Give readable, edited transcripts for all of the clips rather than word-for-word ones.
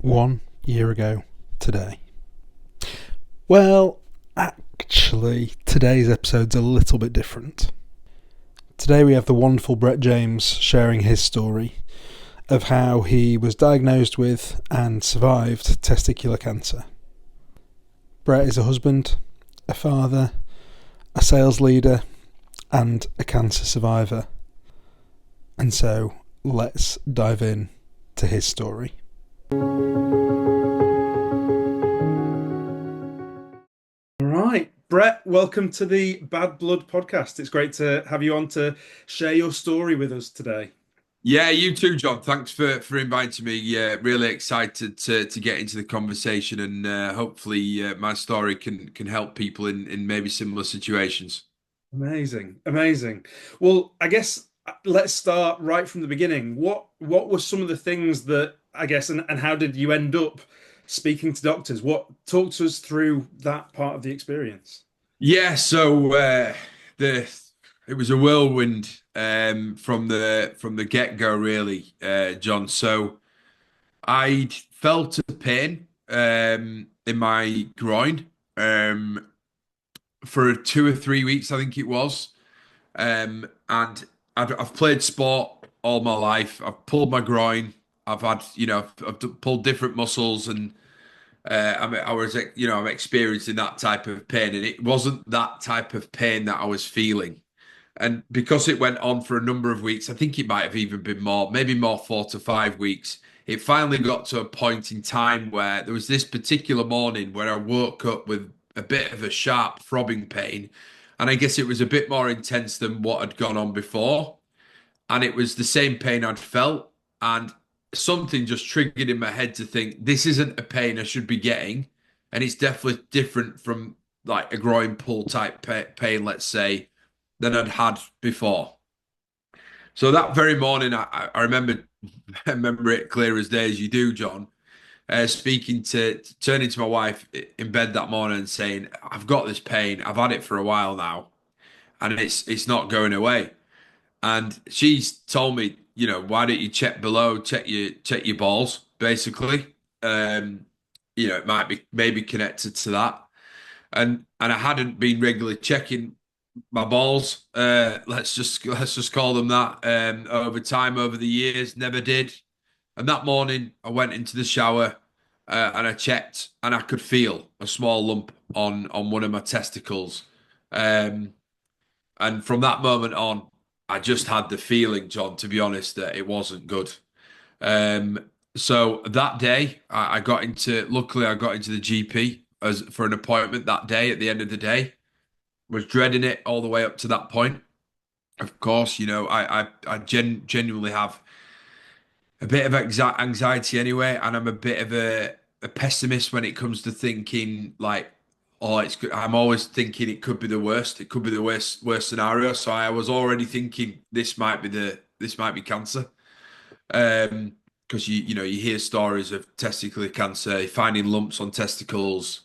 1 year ago today. Well, actually, today's episode's a little bit different. Today we have the wonderful Brett James sharing his story of how he was diagnosed with and survived testicular cancer. Brett is a husband, a father, a sales leader, and a cancer survivor. And so, let's dive in to his story. All right, Brett, welcome to the Bad Blood podcast. It's great to have you on to share your story with us today. Yeah, you too, John. Thanks for inviting me. Yeah, really excited to get into the conversation, and hopefully my story can help people in maybe similar situations. Amazing. Well, I guess let's start right from the beginning. What were some of the things that I guess and how did you end up speaking to doctors? What talk to us through that part of the experience? Yeah, so the it was a whirlwind from the get-go, really, John. So I felt a pain in my groin for 2 or 3 weeks, I think it was. And I've played sport all my life. I've pulled my groin. I've had, I've pulled different muscles, and I'm experiencing that type of pain, and it wasn't that type of pain that I was feeling. And because it went on for a number of weeks, I think it might have even been more, maybe more 4 to 5 weeks. It finally got to a point in time where there was this particular morning where I woke up with a bit of a sharp throbbing pain. And I guess it was a bit more intense than what had gone on before. And it was the same pain I'd felt. And something just triggered in my head to think, this isn't a pain I should be getting. And it's definitely different from like a groin pull type pain, let's say, than I'd had before. So that very morning, I remember, I remember it clear as day as you do, John. Turning to my wife in bed that morning and saying, "I've got this pain. I've had it for a while now, and it's not going away." And she's told me, why don't you check below, check your balls, basically. It might be maybe connected to that. And I hadn't been regularly checking my balls. Let's just call them that. Over time, over the years, never did. And that morning, I went into the shower and I checked, and I could feel a small lump on one of my testicles. Um, and from that moment on, I just had the feeling, John, to be honest, that it wasn't good. So that day, luckily, I got into the GP as for an appointment that day at the end of the day. Was dreading it all the way up to that point. Of course, I genuinely have a bit of anxiety anyway, and I'm a bit of a pessimist when it comes to thinking like, oh, it's good. I'm always thinking it could be the worst. It could be the worst scenario. So I was already thinking this might be cancer. Because you hear stories of testicular cancer, finding lumps on testicles.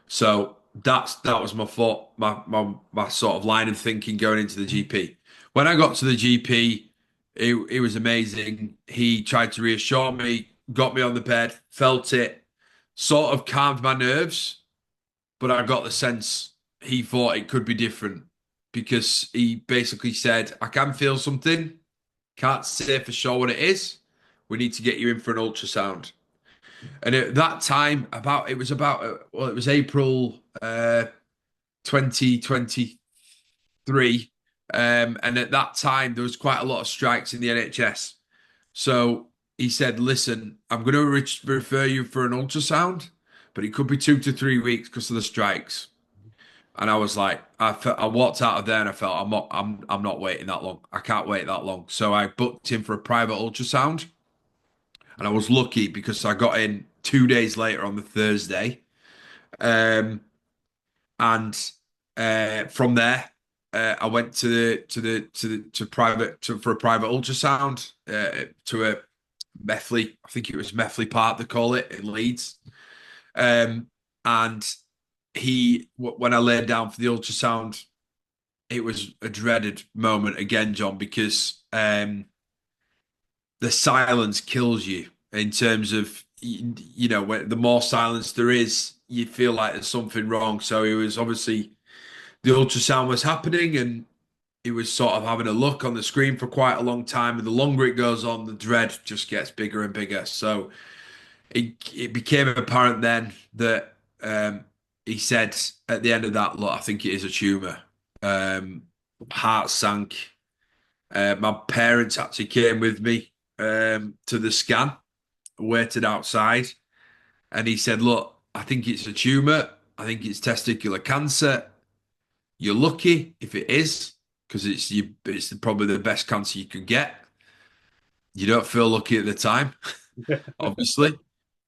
So that was my thought, my sort of line of thinking going into the GP. When I got to the GP, it was amazing. He tried to reassure me, got me on the bed, felt it, sort of calmed my nerves, but I got the sense he thought it could be different because he basically said, I can feel something, can't say for sure what it is. We need to get you in for an ultrasound. And at that time, it was April 2023. And at that time, there was quite a lot of strikes in the NHS. So he said, listen, I'm going to refer you for an ultrasound, but it could be 2 to 3 weeks because of the strikes. And I was like, I walked out of there and I felt I'm not waiting that long. I can't wait that long. So I booked him for a private ultrasound. And I was lucky because I got in 2 days later on the Thursday. Um, and from there, I went for a private ultrasound to a Methley, I think it was Methley Park they call it in Leeds. And when I laid down for the ultrasound, it was a dreaded moment again, John, because the silence kills you in terms of you know, the more silence there is, you feel like there's something wrong. So he was obviously the ultrasound was happening, and he was sort of having a look on the screen for quite a long time. And the longer it goes on, the dread just gets bigger and bigger. So it became apparent then that he said at the end of that, look, I think it is a tumor. Um, Heart sank. My parents actually came with me to the scan, waited outside, and he said, look, I think it's a tumor. I think it's testicular cancer. You're lucky if it is, because it's probably the best cancer you can get. You don't feel lucky at the time, obviously.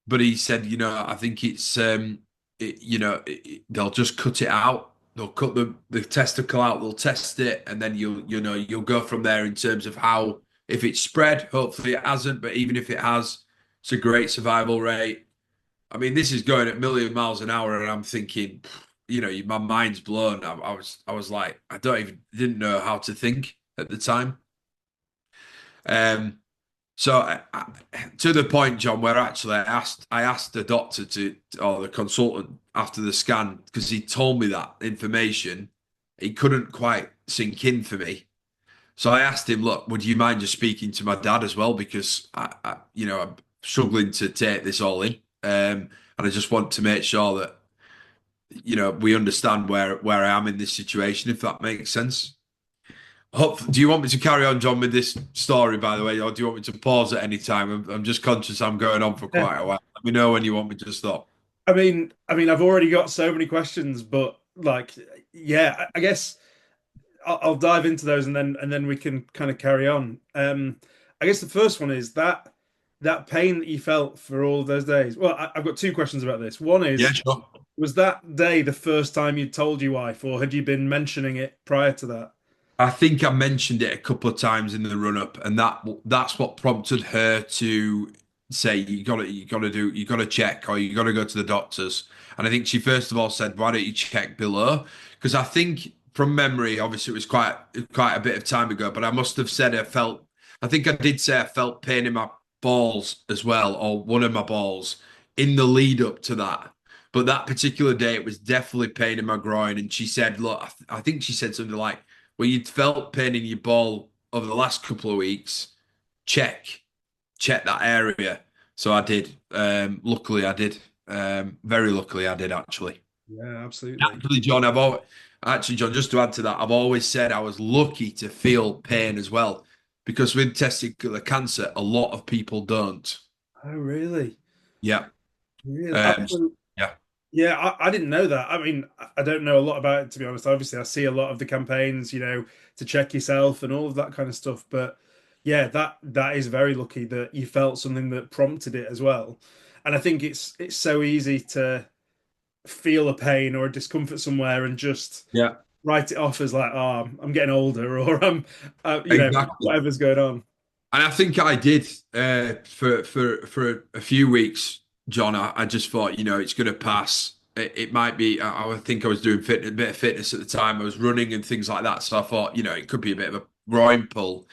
But he said, I think they'll just cut it out. They'll cut the testicle out. They'll test it, and then you'll go from there in terms of how if it's spread. Hopefully, it hasn't. But even if it has, it's a great survival rate. I mean, this is going at a million miles an hour, and I'm thinking, my mind's blown. I was like, I don't even didn't know how to think at the time. Um, so to the point, John, where actually I asked the doctor or the consultant after the scan because he told me that information. It couldn't quite sink in for me. So I asked him, look, would you mind just speaking to my dad as well? Because I'm struggling to take this all in. And I just want to make sure that, we understand where I am in this situation, if that makes sense. Do you want me to carry on, John, with this story, by the way, or do you want me to pause at any time? I'm just conscious I'm going on for Yeah. quite a while. Let me know when you want me to stop. I've already got so many questions, but like, yeah, I guess I'll dive into those and then we can kind of carry on. I guess the first one is that pain that you felt for all of those days. Well, I've got two questions about this. One Yeah, is, sure. was that day the first time you told your wife, or had you been mentioning it prior to that? I think I mentioned it a couple of times in the run up, and that's what prompted her to say you gotta check or you gotta go to the doctors. And I think she first of all said, why don't you check below? Because I think from memory, obviously it was quite a bit of time ago, but I must have said I think I did say I felt pain in my balls as well, or one of my balls in the lead up to that. But that particular day, it was definitely pain in my groin. And she said, look, I think she said something like, well, you'd felt pain in your ball over the last couple of weeks, check, check that area. So I did. Luckily, I did. Very luckily, I did actually. Yeah, absolutely. Actually, John, actually, John, just to add to that, I've always said I was lucky to feel pain as well, because with testicular cancer, a lot of people don't. Oh, really? Yeah. Really? Um, yeah. Yeah, I didn't know that. I don't know a lot about it, to be honest. Obviously, I see a lot of the campaigns, to check yourself and all of that kind of stuff. But yeah, that is very lucky that you felt something that prompted it as well. And I think it's so easy to feel a pain or a discomfort somewhere and just Yeah. write it off as like, oh, I'm getting older, or Exactly. whatever's going on. And I think I did for a few weeks, John. I just thought, it's going to pass. It might be. I think I was doing a bit of fitness at the time. I was running and things like that. So I thought, it could be a bit of a groin pull.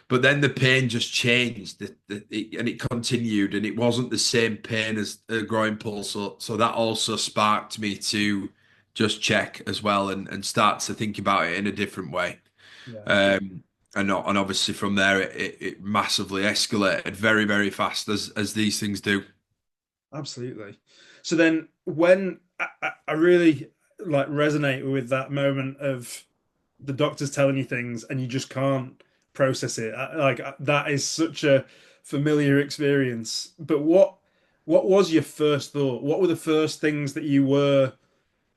But then the pain just changed, and it continued, and it wasn't the same pain as a groin pull. So that also sparked me to just check as well and start to think about it in a different way. Yeah. Um, and obviously from there it massively escalated very, very fast as these things do. Absolutely. So then, when I really like resonate with that moment of the doctor's telling you things and you just can't process it. That is such a familiar experience. But what was your first thought? What were the first things that you were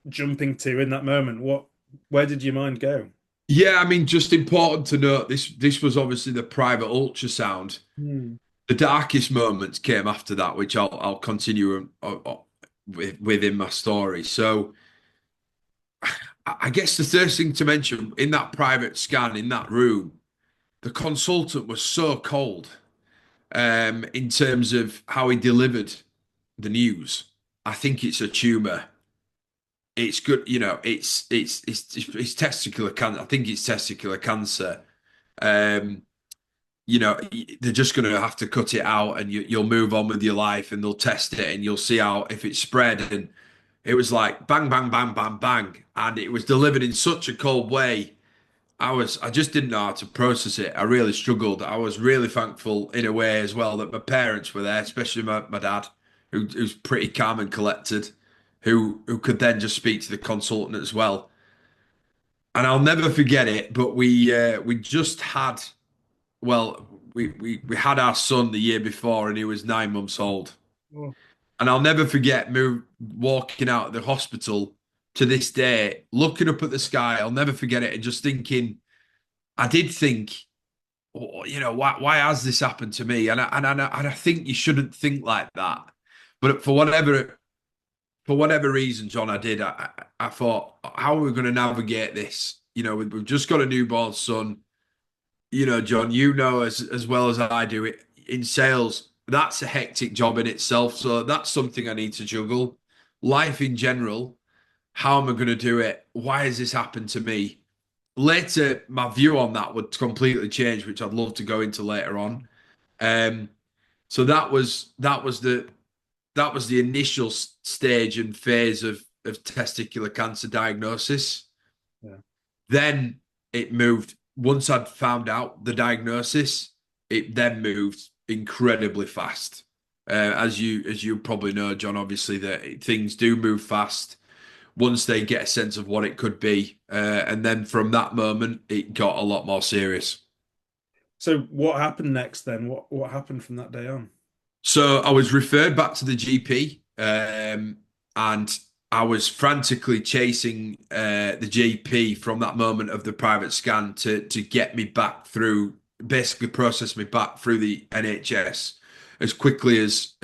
jumping to in that moment? Where did your mind go? Yeah, I mean, just important to note this was obviously the private ultrasound. Hmm. The darkest moments came after that, which I'll continue within my story. So I guess the first thing to mention in that private scan in that room, the consultant was so cold in terms of how he delivered the news. I think it's a tumor. It's good, it's testicular cancer. I think it's testicular cancer. Um, they're just going to have to cut it out, and you'll move on with your life, and they'll test it, and you'll see how if it's spread. And it was like bang, bang, bang, bang, bang, and it was delivered in such a cold way. I just didn't know how to process it. I really struggled. I was really thankful in a way as well that my parents were there, especially my dad, who's pretty calm and collected, who could then just speak to the consultant as well. And I'll never forget it, but we just had well, we had our son the year before, and he was 9 months old. Oh, And I'll never forget walking out of the hospital to this day, looking up at the sky. I'll never forget it, and just thinking, I did think, oh, why has this happened to me? And I think you shouldn't think like that. But for whatever reason, John, I did. I thought, how are we going to navigate this? We've just got a newborn son. John, as well as I do it in sales, that's a hectic job in itself. So that's something I need to juggle. Life in general, how am I going to do it? Why has this happened to me? Later, my view on that would completely change, which I'd love to go into later on. Um, so that was the initial stage and phase of testicular cancer diagnosis. yeah. Then it moved. Once I'd found out the diagnosis, it then moved incredibly fast. As you probably know, John, obviously that things do move fast once they get a sense of what it could be, and then from that moment, it got a lot more serious. So what happened next then? What happened from that day on? So I was referred back to the GP, and I was frantically chasing the GP from that moment of the private scan to get me back through, basically process me back through the NHS as quickly as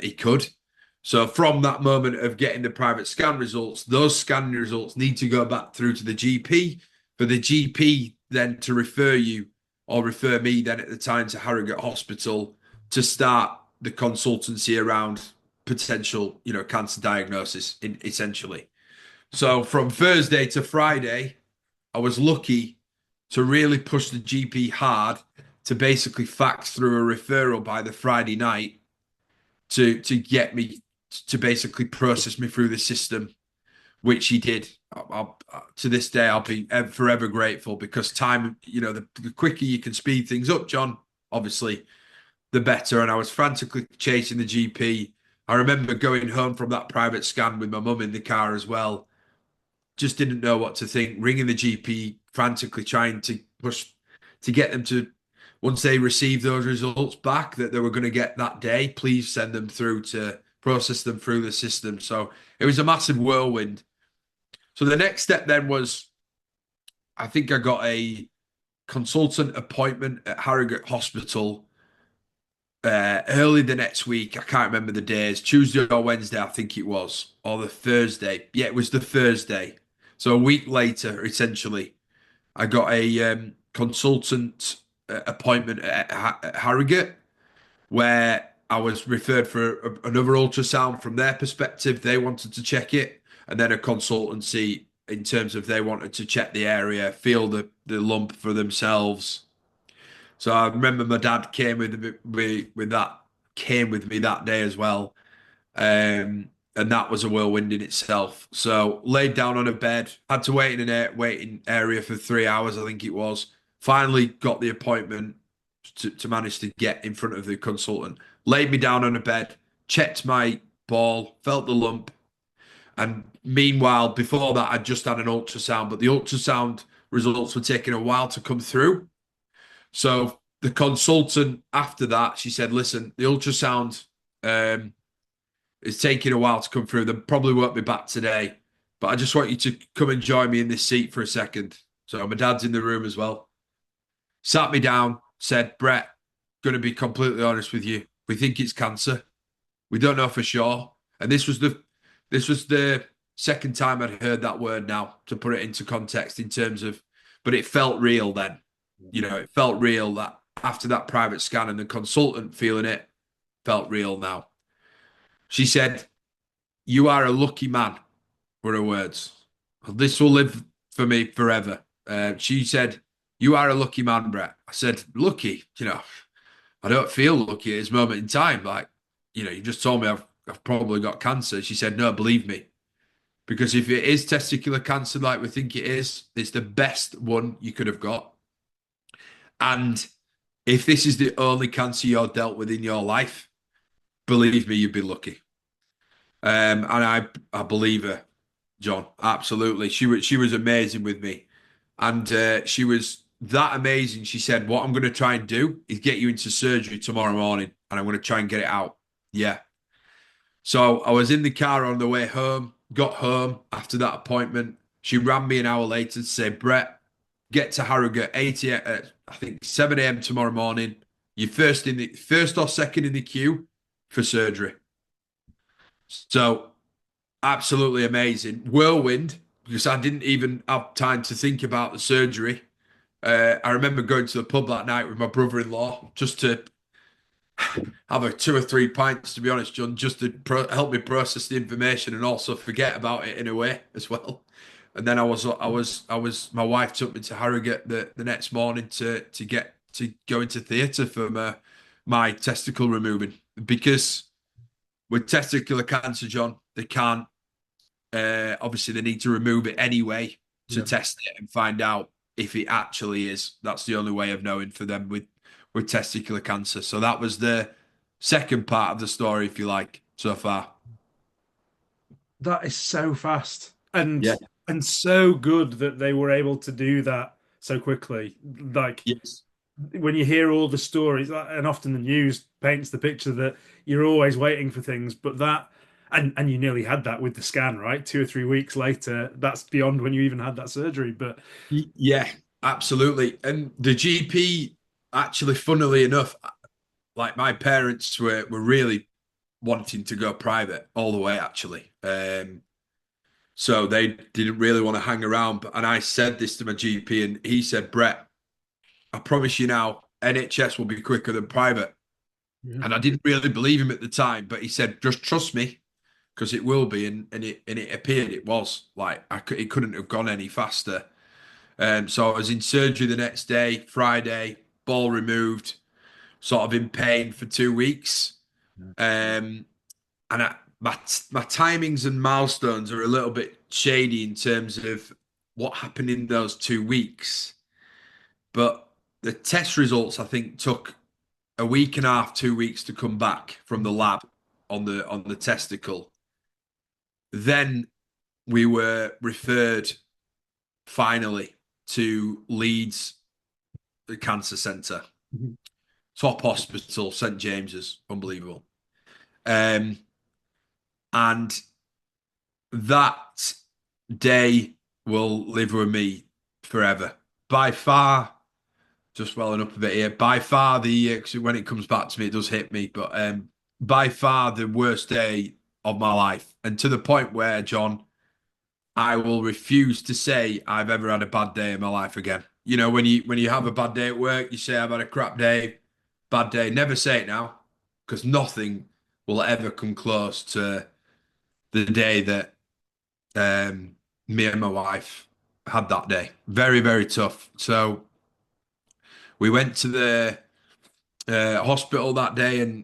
he could. So from that moment of getting the private scan results, those scan results need to go back through to the GP for the GP then to refer you or refer me then at the time to Harrogate Hospital to start the consultancy around potential, cancer diagnosis essentially. So from Thursday to Friday, I was lucky to really push the GP hard to basically fax through a referral by the Friday night to get me to basically process me through the system, which he did. To this day, I'll be forever grateful because time, the quicker you can speed things up, John, obviously, the better. And I was frantically chasing the GP. I remember going home from that private scan with my mum in the car as well. Just didn't know what to think, ringing the GP, frantically trying to push to get them to, once they received those results back that they were going to get that day, please send them through to process them through the system. So it was a massive whirlwind. So the next step then was, I think I got a consultant appointment at Harrogate Hospital early the next week. I can't remember the days, Tuesday or Wednesday, I think it was, or the Thursday. Yeah, it was the Thursday. So a week later, essentially, I got a consultant appointment at Harrogate where I was referred for another ultrasound from their perspective. They wanted to check it, and then a consultancy in terms of they wanted to check the area, feel the lump for themselves. So I remember my dad came with me that day as well. And that was a whirlwind in itself. So laid down on a bed, had to wait in an waiting area for 3 hours, I think it was. Finally got the appointment to manage to get in front of the consultant. Laid me down on a bed, checked my ball, felt the lump. And meanwhile, before that, I'd just had an ultrasound, but the ultrasound results were taking a while to come through. So the consultant after that, she said, listen, the ultrasound is taking a while to come through. They probably won't be back today, but I just want you to come and join me in this seat for a second. So my dad's in the room as well. Sat me down, said, Brett, going to be completely honest with you. We think it's cancer. We don't know for sure. And this was the second time I'd heard that word now, to put it into context in terms of, but it felt real then. It felt real that after that private scan and the consultant feeling it, felt real now. She said, you are a lucky man, were her words. This will live for me forever. She said, You are a lucky man, Brett. I said, lucky, I don't feel lucky at this moment in time. Like, you just told me I've probably got cancer. She said, no, believe me. Because if it is testicular cancer like we think it is, it's the best one you could have got. And if this is the only cancer you're dealt with in your life, believe me, you'd be lucky. And I believe her, John. Absolutely. She was amazing with me. And she was that amazing. She said, what I'm going to try and do is get you into surgery tomorrow morning and I'm going to try and get it out. Yeah. So I was in the car on the way home, got home after that appointment. She rang me an hour later to say, Brett, get to Harrogate 8 a.m., I think 7 a.m. tomorrow morning. You're first or second in the queue for surgery. So absolutely amazing. Whirlwind, because I didn't even have time to think about the surgery. I remember going to the pub that night with my brother-in-law just to have a 2 or 3 pints, to be honest, John, just to help me process the information and also forget about it in a way as well. And then my wife took me to Harrogate the next morning to go into theatre for my testicle removing because with testicular cancer, John, they can't. Obviously, they need to remove it anyway to Yeah. test it and find out if it actually is. That's the only way of knowing for them with testicular cancer. So that was the second part of the story, if you like, so far. That is so fast Yeah. and so good that they were able to do that so quickly. Like Yes. when you hear all the stories, and often the news paints the picture that you're always waiting for things, but that and you nearly had that with the scan, right? 2 or 3 weeks later, that's beyond when you even had that surgery. But Yeah, absolutely. And the GP, actually, funnily enough, like my parents were really wanting to go private all the way, actually. So they didn't really want to hang around. And I said this to my GP, and he said, Brett, I promise you now, NHS will be quicker than private. yeah, And I didn't really believe him at the time, but he said, just trust me, because it will be. And it appeared it was. Like it couldn't have gone any faster. So I was in surgery the next day, Friday, ball removed, sort of in pain for 2 weeks. Um, and my timings and milestones are a little bit shady in terms of what happened in those 2 weeks. But the test results, I think, took a week and a half, 2 weeks to come back from the lab on the testicle. Then we were referred finally to Leeds, the cancer centre, top hospital, St James's, unbelievable. Um, and that day will live with me forever. By far, just welling up a bit here. By far, when it comes back to me, it does hit me. But by far, the worst day of my life, and to the point where, John, I will refuse to say I've ever had a bad day in my life again. When you have a bad day at work, you say I've had a crap day, bad day. Never say it now, because nothing will ever come close to the day that me and my wife had that day. Very, very tough. So we went to the hospital that day, and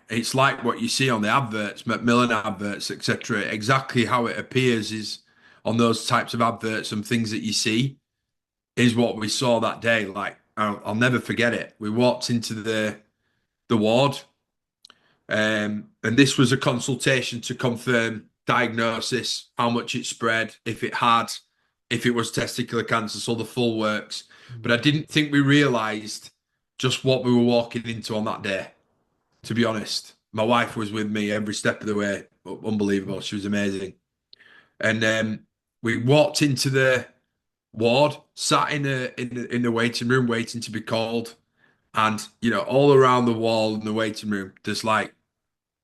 it's like what you see on the adverts, Macmillan adverts, etc. Exactly how it appears is on those types of adverts and things that you see is what we saw that day. Like I'll never forget it. We walked into the ward, and this was a consultation to confirm diagnosis, how much it spread, if it was testicular cancer, so the full works. But I didn't think we realised just what we were walking into on that day. To be honest, my wife was with me every step of the way. Unbelievable. She was amazing. And we walked into the ward, sat in the waiting room, waiting to be called. And all around the wall in the waiting room, there's like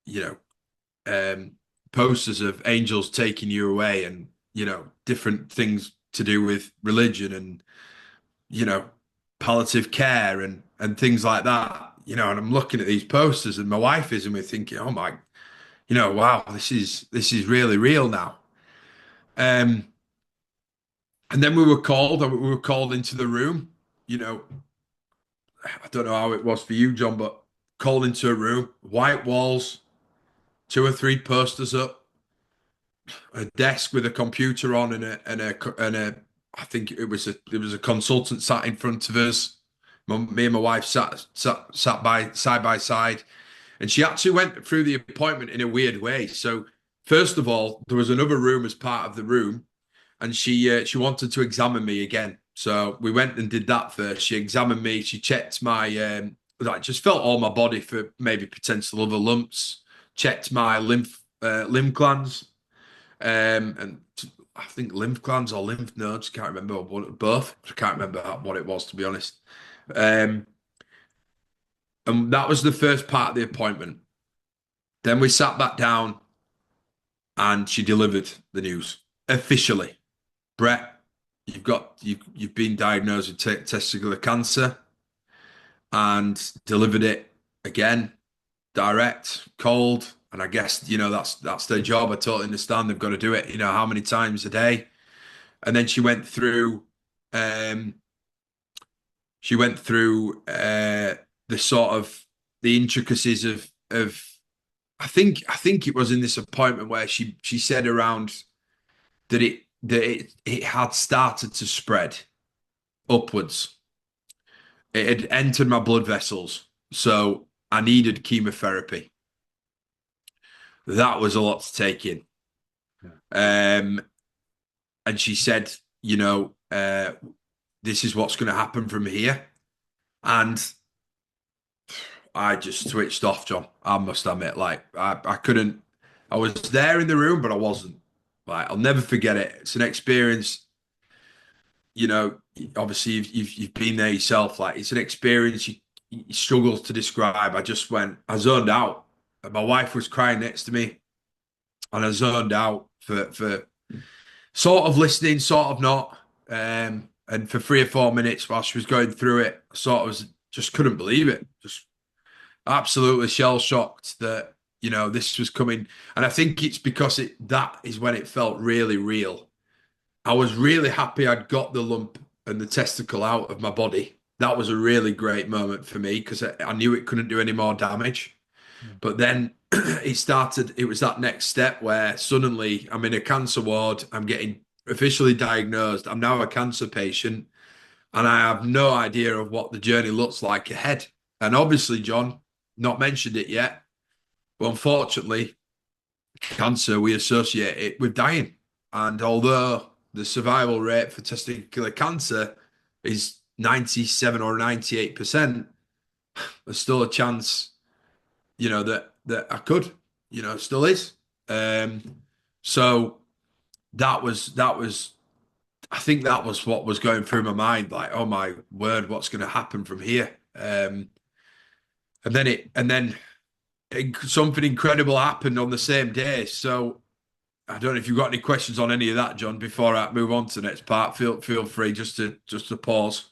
you know posters of angels taking you away, and different things to do with religion and you know palliative care and things like that. And I'm looking at these posters, and my wife is, and we're thinking, oh my, wow, this is really real now. Um, And then we were called into the room. You know, I don't know how it was for you, John, but called into a room, white walls, two or three posters up, a desk with a computer on, and a I think it was a consultant sat in front of us. Me and my wife sat by side by side, and she actually went through the appointment in a weird way. So first of all, there was another room as part of the room, and she wanted to examine me again. So we went and did that first. She examined me. She checked my like just felt all my body for maybe potential other lumps. Checked my limb glands, and I think lymph glands or lymph nodes. Can't remember both. I can't remember what it was, to be honest. Um, and that was the first part of the appointment. Then we sat back down, and she delivered the news officially. Brett, you've been diagnosed with testicular cancer, and delivered it again, direct, cold. And I guess that's their job. I totally understand. They've got to do it. How many times a day? And then um, the sort of the intricacies of. I think it was in this appointment where she said around that it had started to spread upwards. It had entered my blood vessels, so I needed chemotherapy. That was a lot to take in. And she said, this is what's going to happen from here. And I just switched off, John. I must admit, like I couldn't. I was there in the room, but I wasn't. Like I'll never forget it. It's an experience. Obviously you've been there yourself. Like it's an experience you struggle to describe. I zoned out. And my wife was crying next to me, and I zoned out for sort of listening, sort of not. And for 3 or 4 minutes while she was going through it, I sort of just couldn't believe it. Just absolutely shell shocked that this was coming. And I think it's because that is when it felt really real. I was really happy I'd got the lump and the testicle out of my body. That was a really great moment for me because I knew it couldn't do any more damage. But then it was that next step where suddenly I'm in a cancer ward, I'm getting officially diagnosed, I'm now a cancer patient, and I have no idea of what the journey looks like ahead. And obviously, John, not mentioned it yet, but unfortunately, cancer, we associate it with dying. And although the survival rate for testicular cancer is 97 or 98%, there's still a chance, that I could, still is. So that was I think that was what was going through my mind, like, oh my word, what's going to happen from here? And then something incredible happened on the same day. So I don't know if you've got any questions on any of that, John, before I move on to the next part. Feel free just to pause.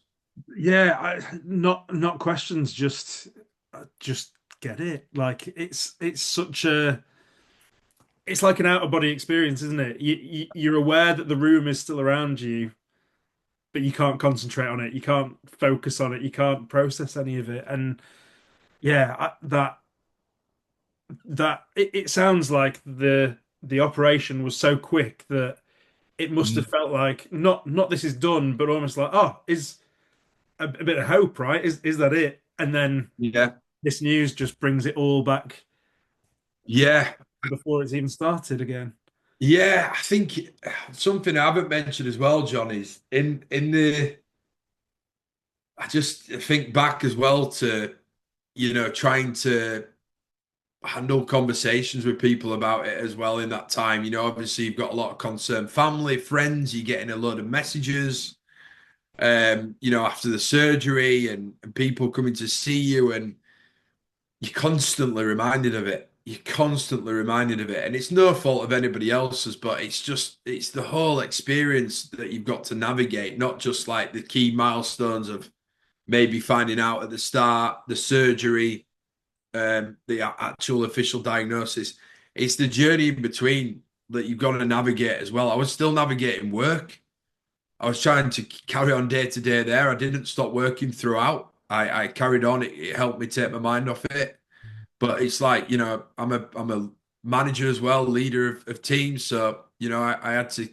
Yeah, not questions, just get it. Like it's such a it's like an out of body experience, isn't it? You're aware that the room is still around you, but you can't concentrate on it. You can't focus on it. You can't process any of it. And yeah, it sounds like the operation was so quick that it must have felt like not this is done, but almost like, oh, is a bit of hope, right? Is that it? And then Yeah. this news just brings it all back Yeah. before it's even started again. Yeah. I think something I haven't mentioned as well, John, is I just think back as well to, trying to handle conversations with people about it as well in that time. Obviously you've got a lot of concerned family, friends, you're getting a load of messages, after the surgery and people coming to see you, and you're constantly reminded of it. You're constantly reminded of it. And it's no fault of anybody else's, but it's the whole experience that you've got to navigate, not just like the key milestones of maybe finding out at the start, the surgery, the actual official diagnosis. It's the journey in between that you've got to navigate as well. I was still navigating work. I was trying to carry on day to day there. I didn't stop working throughout. I carried on. It helped me take my mind off it. But it's like, I'm a manager as well, leader of teams. So, I had to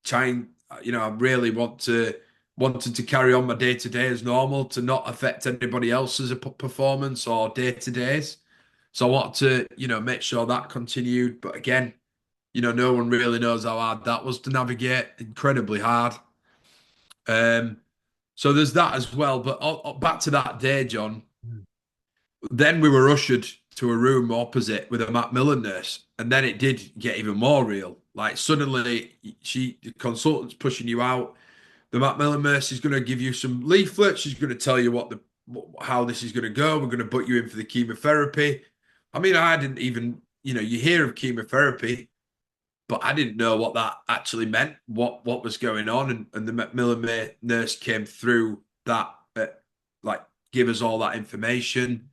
try and, I really wanted to carry on my day to day as normal to not affect anybody else's performance or day to days. So I wanted to, make sure that continued. But again, no one really knows how hard that was to navigate. Incredibly hard. Um, so there's that as well. But back to that day, John. Then we were ushered to a room opposite with a Macmillan nurse, and then it did get even more real. Like suddenly, the consultant's pushing you out. The Macmillan nurse is going to give you some leaflets. She's going to tell you how this is going to go. We're going to put you in for the chemotherapy. I mean, I didn't even, you hear of chemotherapy, but I didn't know what that actually meant, what was going on, and the Macmillan nurse came through that, like, give us all that information.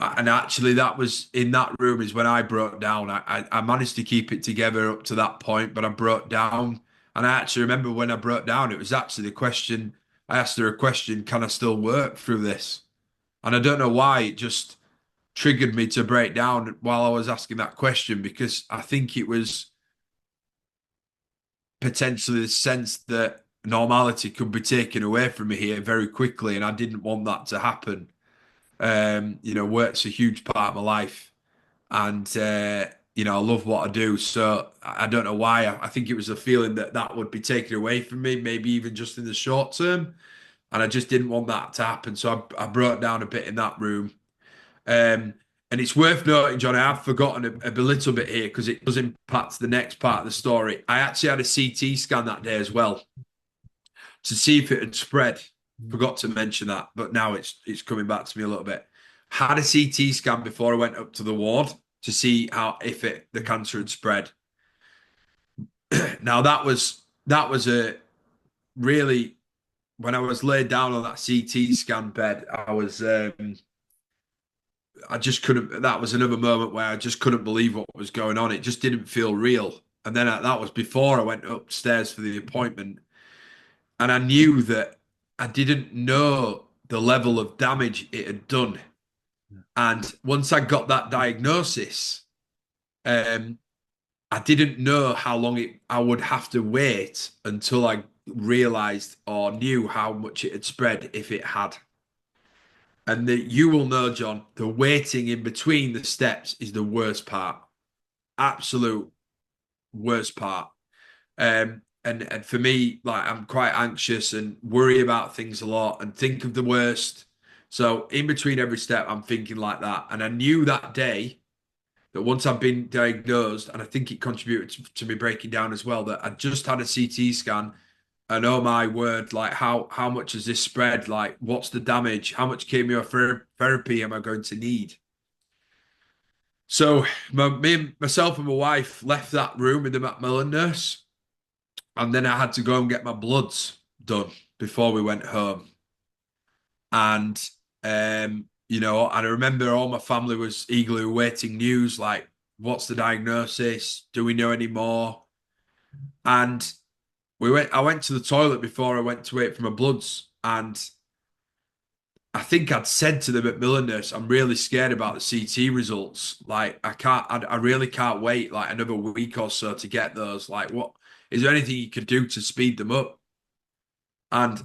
And actually, that was in that room is when I broke down. I managed to keep it together up to that point, but I broke down. And I actually remember when I broke down, it was actually the question. I asked her a question, can I still work through this? And I don't know why it just triggered me to break down while I was asking that question, because I think it was potentially the sense that normality could be taken away from me here very quickly. And I didn't want that to happen. Work's a huge part of my life, and I love what I do. So I don't know why. I think it was a feeling that that would be taken away from me, maybe even just in the short term, and I just didn't want that to happen. So I broke down a bit in that room. And it's worth noting, John, I have forgotten a little bit here because it does impact the next part of the story. I actually had a CT scan that day as well to see if it had spread. Forgot to mention that, but now it's coming back to me a little bit. Had a CT scan before I went up to the ward to see how if the cancer had spread. Now that was a really when I was laid down on that CT scan bed, I just couldn't. That was another moment where I just couldn't believe what was going on. It just didn't feel real. And then that was before I went upstairs for the appointment. And I knew that I didn't know the level of damage it had done. And once I got that diagnosis, um, I didn't know how long I would have to wait until I realized or knew how much it had spread if it had. And you will know, John, the waiting in between the steps is the worst part. Absolute worst part. And for me, like I'm quite anxious and worry about things a lot and think of the worst. So in between every step, I'm thinking like that. And I knew that day that once I've been diagnosed, and I think it contributed to me breaking down as well, that I just had a CT scan. And oh my word, like how much has this spread? Like, what's the damage? How much chemotherapy am I going to need? So myself and my wife left that room with the Macmillan nurse, and then I had to go and get my bloods done before we went home. And and I remember all my family was eagerly awaiting news, like, what's the diagnosis? Do we know any more? And I went to the toilet before I went to wait for my bloods, and I think I'd said to the Macmillan nurse, I'm really scared about the CT results. Like, I really can't wait like another week or so to get those. Like, what is there anything you could do to speed them up? And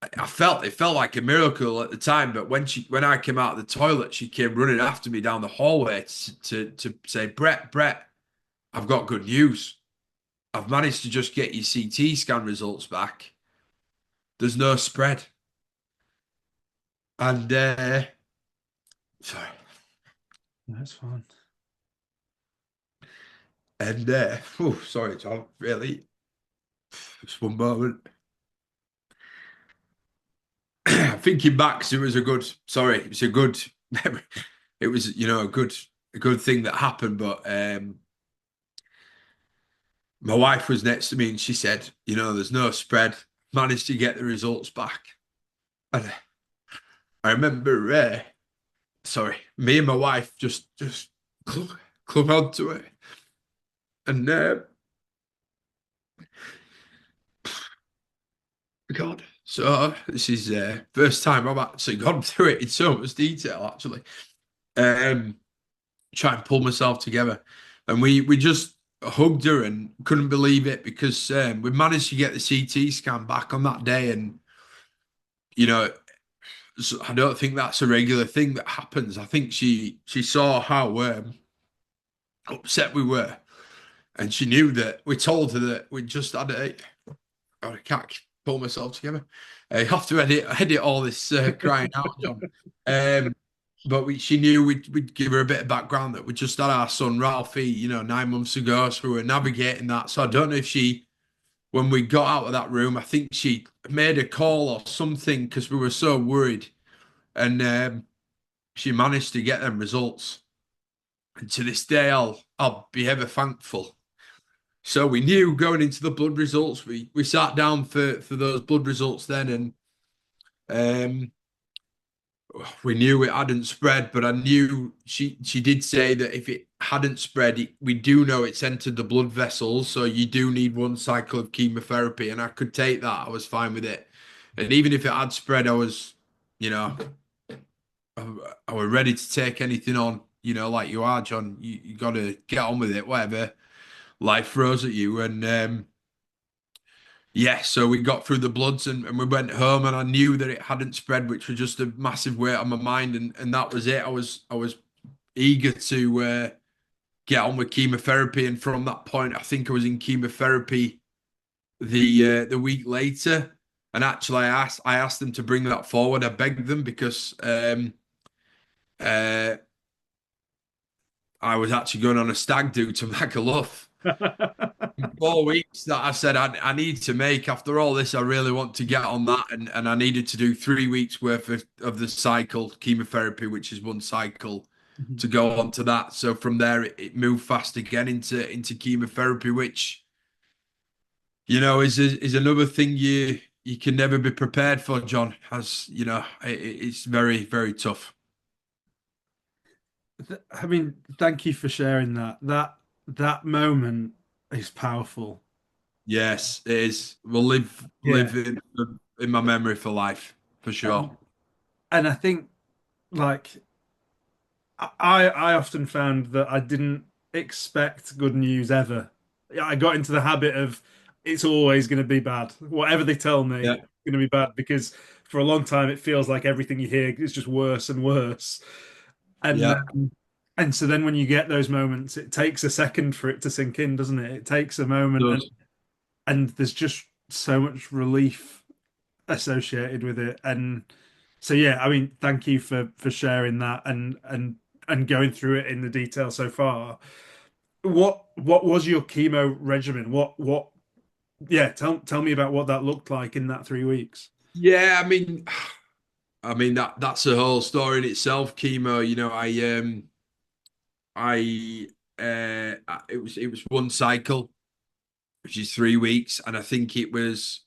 it felt like a miracle at the time. But when I came out of the toilet, she came running after me down the hallway to say, Brett, I've got good news. I've managed to just get your CT scan results back. There's no spread. And sorry. That's fine. And sorry, Tom, really. Just one moment. Thinking back, 'cause it was a good. Sorry, it was a good. It was, a good thing that happened. But my wife was next to me, and she said, there's no spread. Managed to get the results back, and I remember. Sorry, me and my wife just clung on to it, and God. So this is first time I've actually gone through it in so much detail, actually. Um, Try and pull myself together. And we just hugged her and couldn't believe it because we managed to get the CT scan back on that day. And, you know, I don't think that's a regular thing that happens. I think she saw how upset we were. And she knew that we told her that we just had a, God, I can't pull myself together. You have to edit all this crying out, John. Um, but she knew we'd give her a bit of background that we just had our son Ralphie, 9 months ago, so we were navigating that. So I don't know if when we got out of that room, I think she made a call or something because we were so worried, and she managed to get them results. And to this day, I'll be ever thankful. So we knew going into the blood results, we sat down for those blood results then, and um, we knew it hadn't spread, but I knew she did say that if it hadn't spread, we do know it's entered the blood vessels, so you do need one cycle of chemotherapy, and I could take that. I was fine with it, and even if it had spread, I was, you know, I was ready to take anything on, like you are, John. You got to get on with it, whatever life throws at you, and yeah, so we got through the bloods and we went home and I knew that it hadn't spread, which was just a massive weight on my mind and that was it. I was eager to get on with chemotherapy and from that point I think I was in chemotherapy the week later. And actually I asked them to bring that forward. I begged them because uh I was actually going on a stag do to Magaluf. 4 weeks that I said I need to make after all this. I really want to get on that, and I needed to do 3 weeks worth of the cycle chemotherapy, which is one cycle, to go on to that. So from there, it moved fast again into chemotherapy, which is another thing you can never be prepared for, John. As you know, it's very very tough. I mean, thank you for sharing that. That moment is powerful. Yes, it is. Will live Yeah. live in my memory for life, for sure. And I think like I often found that I didn't expect good news ever. I got into the habit of it's always going to be bad. Whatever they tell me, Yeah, it's going to be bad because for a long time it feels like everything you hear is just worse and worse. And yeah. um, and so then when you get those moments, it takes a second for it to sink in, doesn't it? It takes a moment, and Does. and there's just so much relief associated with it. And so yeah, I mean, thank you for sharing that and going through it in the detail so far. What was your chemo regimen? What yeah, tell me about what that looked like in that 3 weeks. Yeah, I mean that's a whole story in itself. Chemo, it was one cycle, which is 3 weeks, and I think it was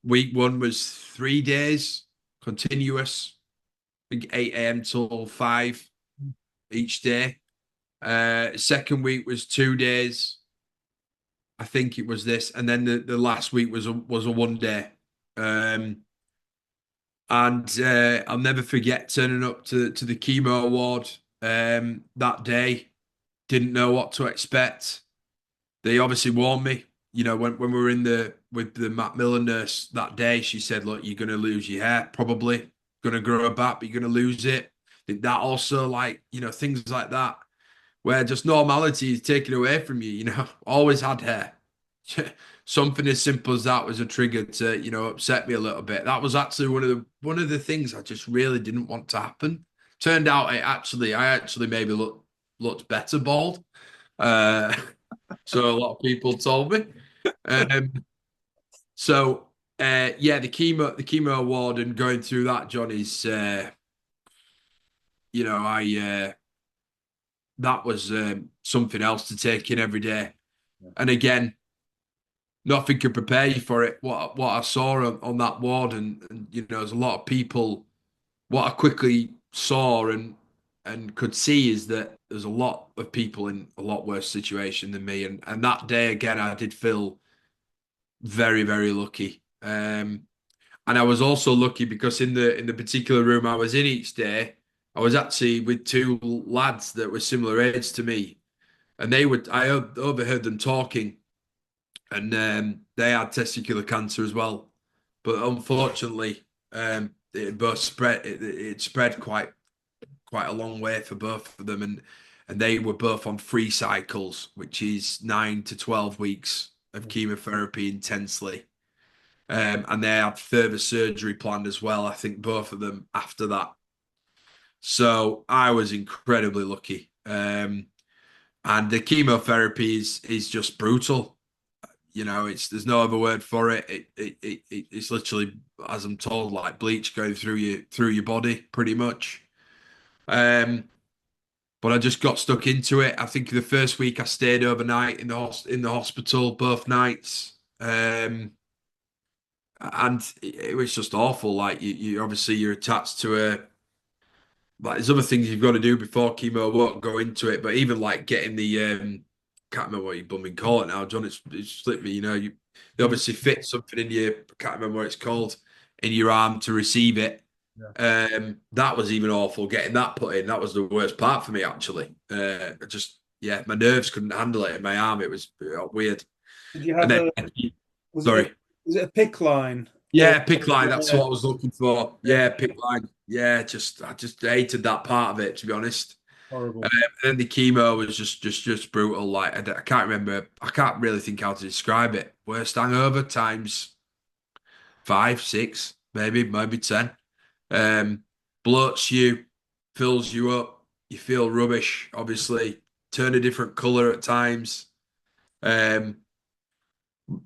week one was 3 days continuous, I think 8 a.m. till 5 each day. Second week was 2 days. I think it was this, and then the last week was a 1 day. Um, And I'll never forget turning up to the chemo ward that day. Didn't know what to expect. They obviously warned me. When we were in with the Matt Miller nurse that day, she said, "Look, you're going to lose your hair. Probably going to grow back, but you're going to lose it." Think that also, like things like that, where just normality is taken away from you. Always had hair. Something as simple as that was a trigger to upset me a little bit. That was actually one of the things I just really didn't want to happen. Turned out I actually maybe looked better bald. uh so a lot of people told me. um so yeah, the chemo award and going through that, John, is I that was something else to take in every day. And again, nothing could prepare you for it. What I saw on that ward, and there's a lot of people. What I quickly saw and could see is that there's a lot of people in a lot worse situation than me. And that day again, I did feel very very lucky. And I was also lucky because in the particular room I was in each day, I was actually with two lads that were similar age to me, and overheard them talking, and they had testicular cancer as well, but unfortunately, it both spread. It spread quite a long way for both of them, and they were both on 3 cycles, which is 9 to 12 weeks of chemotherapy intensely. And they had further surgery planned as well. I think both of them after that. So I was incredibly lucky. And the chemotherapy is just brutal. You know, it's there's no other word for it. It's literally, as I'm told, like bleach going through your body, pretty much. Um, but I just got stuck into it. I think the first week I stayed overnight in the hospital both nights. And it was just awful. Like you obviously you're attached to a like there's other things you've got to do before chemo. I won't go into it, but even like getting the can't remember what you bumming call it now, John. It's slipped me. You know, they Mm. obviously fit something in your I can't remember what it's called in your arm to receive it. Yeah. That was even awful. Getting that put in, that was the worst part for me actually. Just yeah, my nerves couldn't handle it in my arm. It was weird. Did you And have then a was it a sorry. was it a pick line or Yeah, pick line. That's yeah, what I was looking for. yeah, Yeah, pick line. Yeah, just I just hated that part of it to be honest. horrible. And then the chemo was just brutal. Like I can't remember. I can't really think how to describe it. Worst hangover times 5, 6, maybe 10. Um, bloats you, fills you up. You feel rubbish. Obviously, turn a different color at times. Um,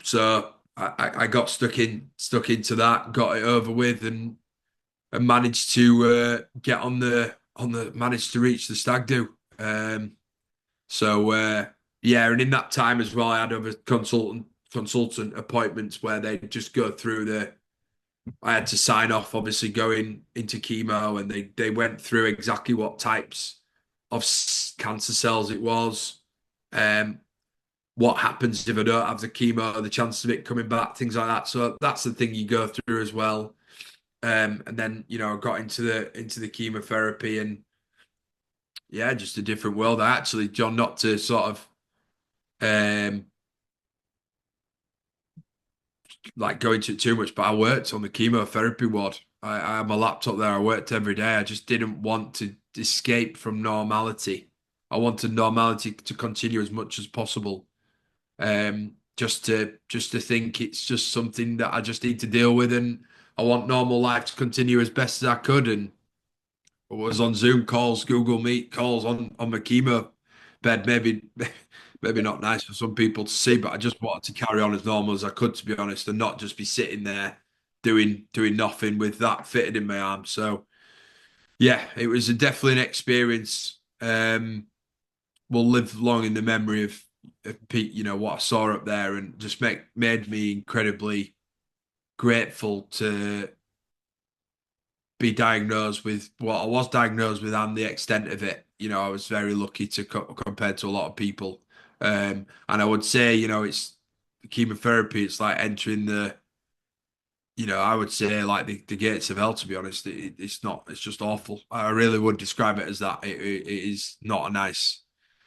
so I got stuck into that. Got it over with, and managed to get on the managed to reach the stag do. So yeah, and in that time as well, I had other consultant appointments where they just go through the. I had to sign off, obviously going into chemo, and they went through exactly what types of cancer cells it was, um, what happens if I don't have the chemo, the chances of it coming back, things like that. So that's the thing you go through as well. And then I got into the chemotherapy, and yeah, just a different world. I actually, John, not to sort of um like go into it too much, but I worked on the chemotherapy ward. I had my laptop there. I worked every day. I just didn't want to escape from normality. I wanted normality to continue as much as possible. Just to think it's just something that I just need to deal with, and I want normal life to continue as best as I could. And I was on Zoom calls, Google Meet calls on my chemo bed. Maybe not nice for some people to see, but I just wanted to carry on as normal as I could, to be honest, and not just be sitting there doing nothing with that fitted in my arm. So yeah, it was definitely an experience. Will live long in the memory of Pete. What I saw up there, and just made me incredibly grateful to be diagnosed with what I was diagnosed with and the extent of it. I was very lucky to compared to a lot of people. And I would say, it's chemotherapy. It's like entering I would say like the gates of hell. To be honest, it's not. It's just awful. I really would describe it as that. It is not a nice.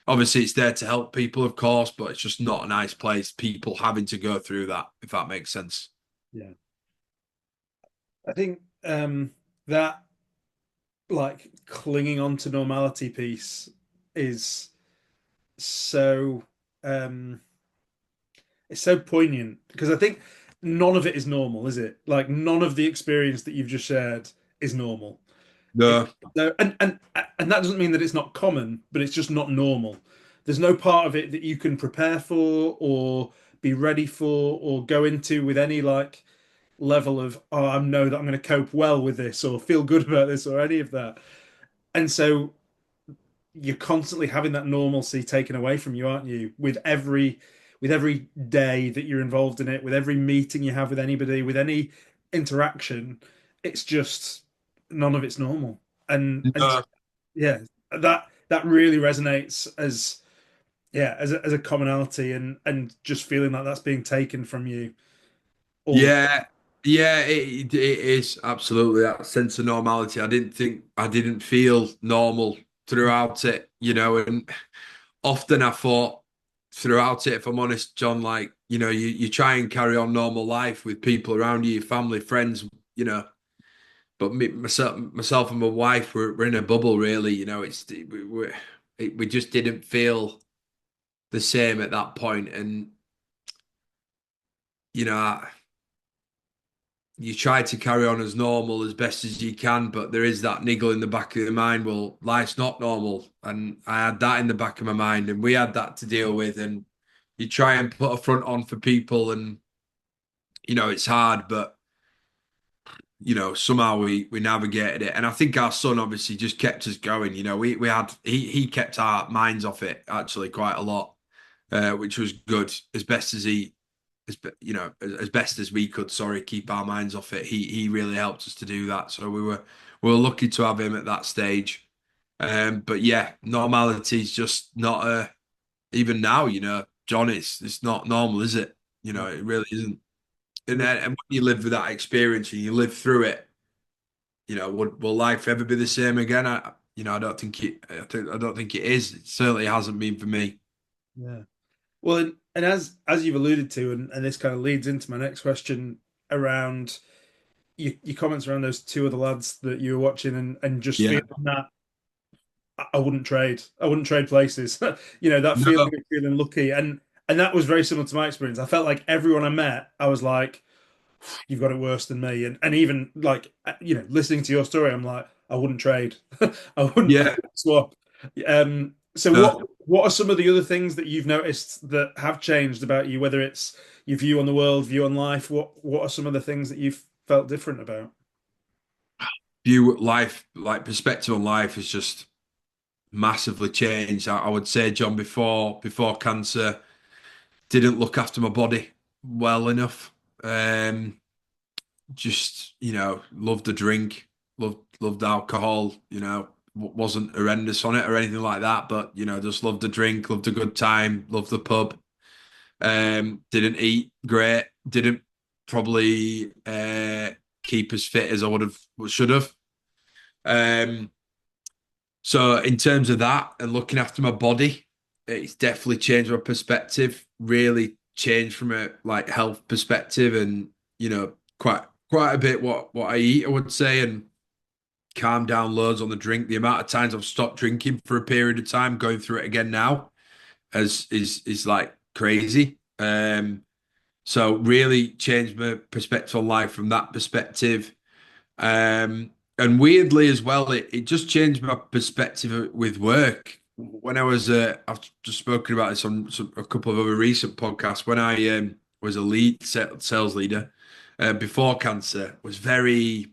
Obviously, it's there to help people, of course, but it's just not a nice place. People having to go through that, if that makes sense. Yeah. I think that like clinging on to normality piece is so um it's so poignant because I think none of it is normal, is it? Like none of the experience that you've just shared is normal. It, No, no, and that doesn't mean that it's not common, but it's just not normal. There's no part of it that you can prepare for or be ready for or go into with any like level of I know that I'm going to cope well with this or feel good about this or any of that. And so you're constantly having that normalcy taken away from you, aren't you? With every day that you're involved in it, with every meeting you have with anybody, with any interaction, it's just none of it's normal. And no. yeah, that really resonates as yeah as a commonality and just feeling like that's being taken from you all the Yeah, Yeah, it is absolutely that sense of normality. I didn't feel normal throughout it, and often I thought throughout it, if I'm honest, John, like, you try and carry on normal life with people around you, your family, friends, you know, but myself and my wife, we're in a bubble, really. We just didn't feel the same at that point, and you know, you try to carry on as normal as best as you can, but there is that niggle in the back of your mind. Well, life's not normal, and I had that in the back of my mind, and we had that to deal with, and you try and put a front on for people, and it's hard, but somehow we navigated it, and I think our son obviously just kept us going. We kept our minds off it actually quite a lot, which was good as best as he as best as we could. Sorry, keep our minds off it. He really helped us to do that, so we were lucky to have him at that stage. But yeah, normality is just not even now. John, it's not normal, is it? It really isn't. And when you live with that experience and you live through it, will life ever be the same again? I don't think I don't think it is. It certainly hasn't been for me. Yeah. Well, and as you've alluded to, and this kind of leads into my next question around your comments around those two other lads that you were watching, and just Yeah. feeling that I wouldn't trade. I wouldn't trade places. That feeling No. of feeling lucky, and that was very similar to my experience. I felt like everyone I met, I was like, "You've got it worse than me," and even like listening to your story, I'm like, I wouldn't trade. I Yeah. wouldn't swap. So No. what are some of the other things that you've noticed that have changed about you? Whether it's your view on the world, view on life. What are some of the things that you've felt different about? View life, like perspective on life, has just massively changed. I would say, John, before cancer, didn't look after my body well enough. Um, just loved the drink, loved alcohol. Wasn't horrendous on it or anything like that, but just loved the drink, loved a good time, loved the pub. Didn't eat great, didn't probably keep as fit as I would have should have. Um, so in terms of that and looking after my body, it's definitely changed my perspective. Really changed from a like health perspective, and quite a bit what I eat, I would say, and calm down loads on the drink. The amount of times I've stopped drinking for a period of time, going through it again now, as is like crazy. So really changed my perspective on life from that perspective. And weirdly as well, it just changed my perspective with work. When I've just spoken about this on a couple of other recent podcasts. When I was a sales leader before cancer, was very.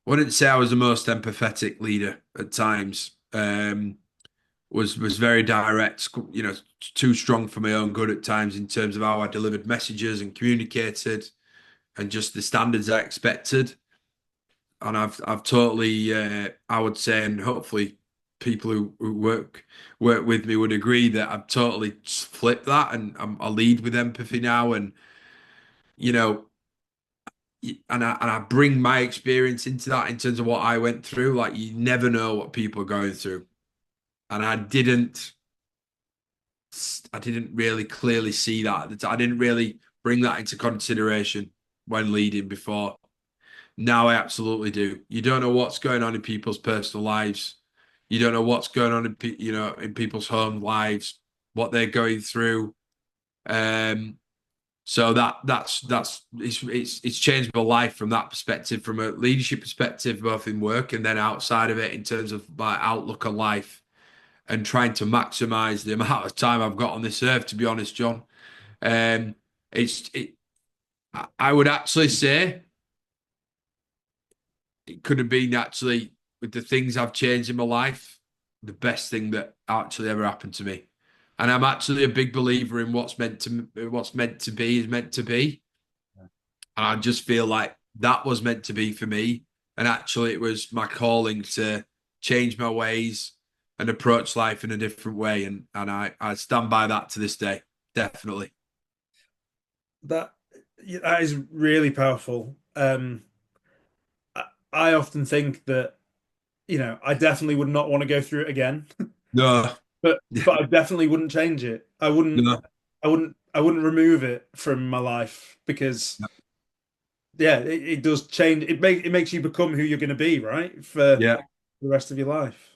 I wouldn't say I was the most empathetic leader at times. Was very direct, too strong for my own good at times in terms of how I delivered messages and communicated, and just the standards I expected. And I've totally I would say, and hopefully people who work with me would agree that I've totally flipped that, and I lead with empathy now, and you know and I bring my experience into that in terms of what I went through. Like, you never know what people are going through, and I didn't really clearly see that. I didn't really bring that into consideration when leading before. Now I absolutely do. You don't know what's going on in people's personal lives. You don't know what's going on in people's home lives, what they're going through. Um, so it's changed my life from that perspective, from a leadership perspective, both in work and then outside of it, in terms of my outlook on life and trying to maximize the amount of time I've got on this earth. To be honest, John, um, it's it. I would actually say it could have been, actually, with the things I've changed in my life, the best thing that actually ever happened to me. And I'm actually a big believer in what's meant to be is meant to be. And I just feel like that was meant to be for me. And actually, it was my calling to change my ways and approach life in a different way. And I stand by that to this day, definitely. That Yeah, that is really powerful. I, I often think that, I definitely would not want to go through it again, No, but I definitely wouldn't change it. no, I wouldn't remove it from my life because yeah, it does change. It makes you become who you're going to be, right? For yeah. the rest of your life.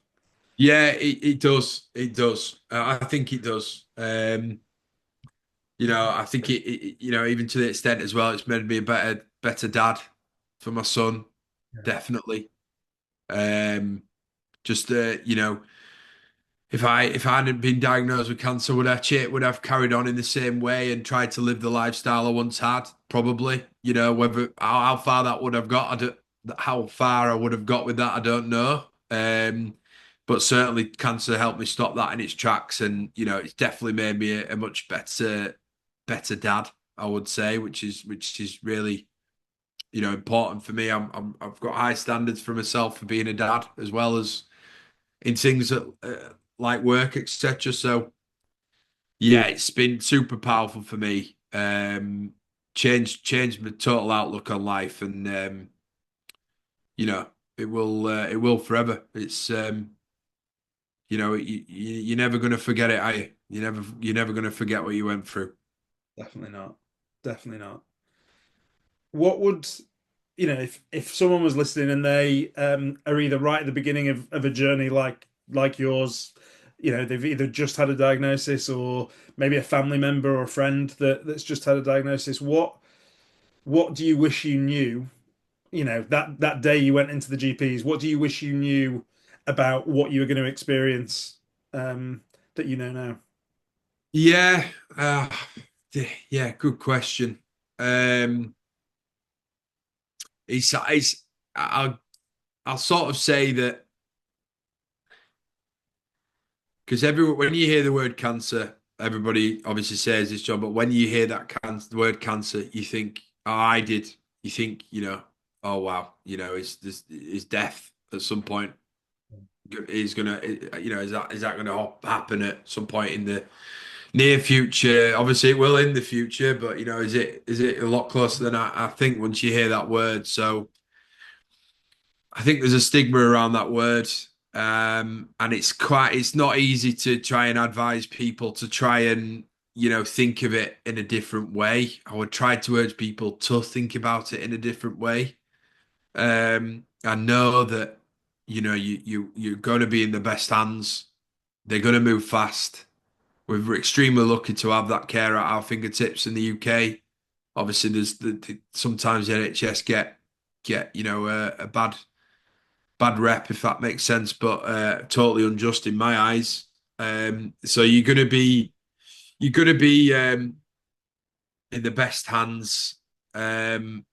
Yeah, it does. It does. I think it does. I think even to the extent as well, it's made me a better dad for my son, Yeah. definitely. Um, just if I hadn't been diagnosed with cancer, would I've carried on in the same way and tried to live the lifestyle I once had? Probably. Whether how far that would have got, how far I would have got with that, I don't know. But certainly cancer helped me stop that in its tracks, and it's definitely made me a much better dad, I would say, which is really important for me. I've got high standards for myself for being a dad as well as in things that like work, etc. So yeah, it's been super powerful for me. Changed my total outlook on life, and you know it will forever. It's you're never gonna forget it, are you? You're never gonna forget what you went through. Definitely not. Definitely not. What would, if someone was listening and they are either right at the beginning of a journey like yours, they've either just had a diagnosis or maybe a family member or a friend that's just had a diagnosis. What do you wish you knew? That day you went into the GPs, what do you wish you knew about what you were going to experience that you know now? Yeah, yeah, good question. Um, it's I'll sort of say that because when you hear the word cancer, everybody obviously says this, John. But when you hear that the word cancer, you think, "Oh, I did." You think, "Oh wow," is death at some point is gonna, is that gonna happen at some point in the near future? Obviously, it will in the future, but is it a lot closer than I think once you hear that word? So I think there's a stigma around that word. And it's not easy to try and advise people to try and, think of it in a different way. I would try to urge people to think about it in a different way. I know that, you're going to be in the best hands. They're going to move fast. We're extremely lucky to have that care at our fingertips in the UK. Obviously, there's sometimes the NHS get a bad rep, if that makes sense, but totally unjust in my eyes. So you're gonna be in the best hands, and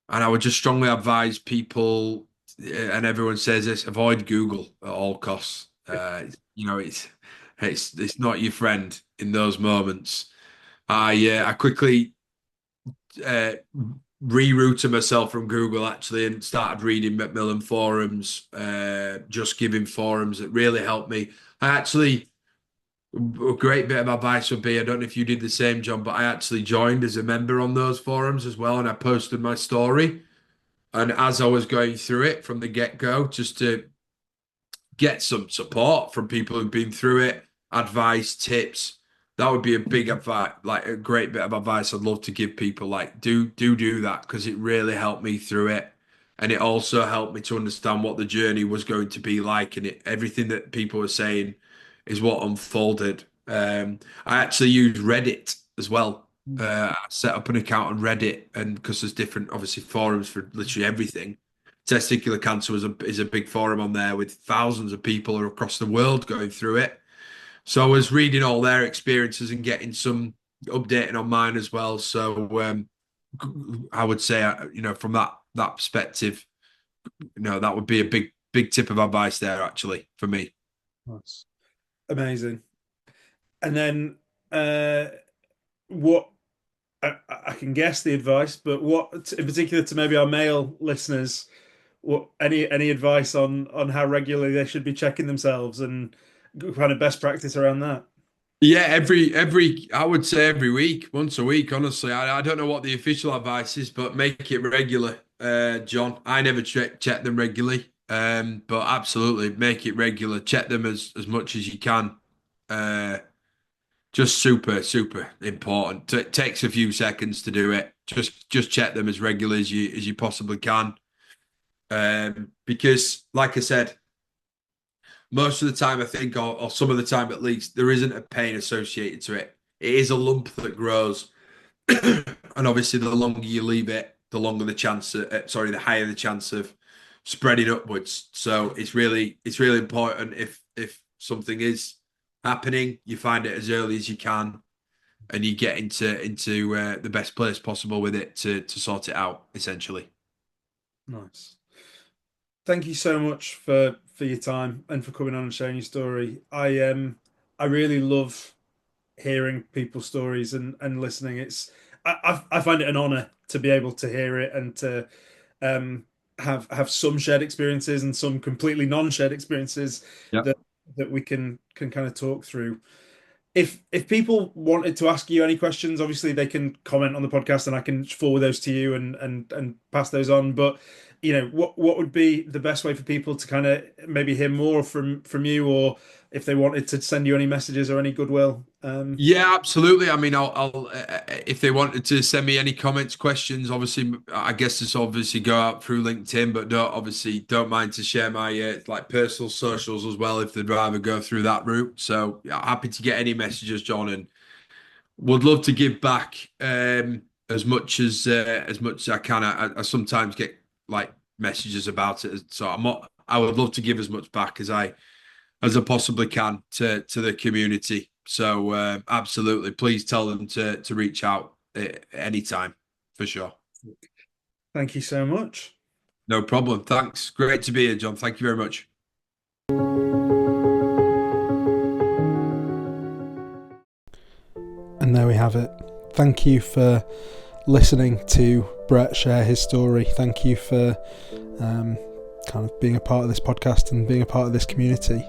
I would just strongly advise people, and everyone says this: avoid Google at all costs. It's not your friend in those moments. I quickly uh, rerouted myself from Google actually and started reading Macmillan forums, Just Giving forums. It really helped me. I actually, a great bit of advice would be, I don't know if you did the same, John, but I actually joined as a member on those forums as well, and I posted my story. And as I was going through it from the get-go, just to get some support from people who've been through it, advice, tips. That would be a big advice, like a great bit of advice I'd love to give people. Like, do that because it really helped me through it, and it also helped me to understand what the journey was going to be like, and everything that people were saying is what unfolded. I actually used Reddit as well. I set up an account on Reddit, and because there's different, obviously, forums for literally everything. Testicular cancer is a big forum on there with thousands of people across the world going through it. So I was reading all their experiences and getting some updating on mine as well. So I would say, from that perspective, that would be a big tip of advice there actually for me. That's amazing. And then what I can guess the advice, but what in particular to maybe our male listeners, what any advice on how regularly they should be checking themselves and kind of best practice around that? Yeah, I would say every week, once a week. Honestly, I don't know what the official advice is, but make it regular, John. I never check them regularly, but absolutely make it regular. Check them as much as you can. Uh, just super important. It takes a few seconds to do it. Just check them as regular as you possibly can, because, like I said, most of the time, I think, or some of the time at least, there isn't a pain associated to it. It is a lump that grows, and obviously, the longer you leave it, the longer the chance. The higher the chance of spreading upwards. So it's really important if something is happening, you find it as early as you can, and you get into the best place possible with it to sort it out. Essentially, Nice. Thank you so much for your time and for coming on and sharing your story. I really love hearing people's stories and listening. I find it an honor to be able to hear it and to um have some shared experiences and some completely non-shared experiences yeah. that we can kind of talk through. If people wanted to ask you any questions, obviously they can comment on the podcast and I can forward those to you and pass those on. But what would be the best way for people to kind of maybe hear more from you, or if they wanted to send you any messages or any goodwill? Yeah, absolutely. I mean, I'll if they wanted to send me any comments, questions, obviously, I guess it's obviously go out through LinkedIn, but don't mind to share my like personal socials as well if they'd rather go through that route. So yeah, happy to get any messages, John, and would love to give back as much as I can. I sometimes get like messages about it, so I would love to give as much back as I possibly can to the community. So absolutely, please tell them to reach out anytime for sure. Thank you so much. No problem. Thanks. Great to be here, John. Thank you very much. And there we have it. Thank you for listening to Brett share his story. Thank you for kind of being a part of this podcast and being a part of this community.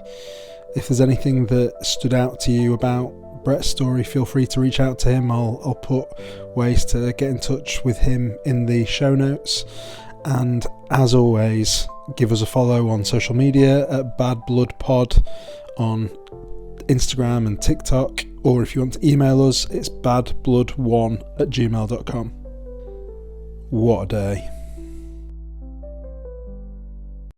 If there's anything that stood out to you about Brett's story, feel free to reach out to him. I'll put ways to get in touch with him in the show notes. And as always, give us a follow on social media at Bad Blood Pod on Instagram and TikTok, or if you want to email us, it's badblood1@gmail.com. What a day.